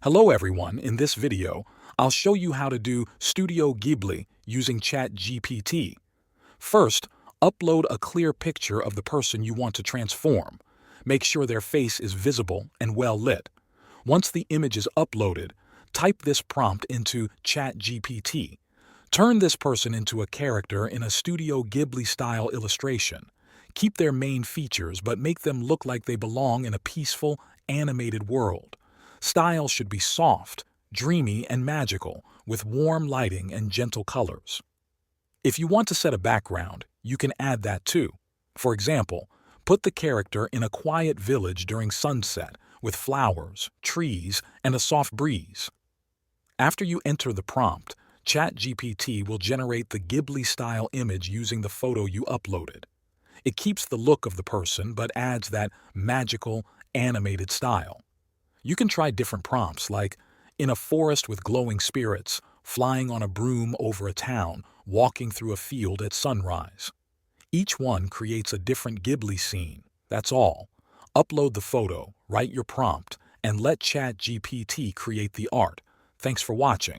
Hello everyone, in this video, I'll show you how to do Studio Ghibli using ChatGPT. First, upload a clear picture of the person you want to transform. Make sure their face is visible and well lit. Once the image is uploaded, type this prompt into ChatGPT. Turn this person into a character in a Studio Ghibli-style illustration. Keep their main features but make them look like they belong in a peaceful, animated world. Style should be soft, dreamy, and magical, with warm lighting and gentle colors. If you want to set a background, you can add that too. For example, put the character in a quiet village during sunset with flowers, trees, and a soft breeze. After you enter the prompt, ChatGPT will generate the Ghibli-style image using the photo you uploaded. It keeps the look of the person but adds that magical, animated style. You can try different prompts like, in a forest with glowing spirits, flying on a broom over a town, walking through a field at sunrise. Each one creates a different Ghibli scene, that's all. Upload the photo, write your prompt, and let ChatGPT create the art. Thanks for watching.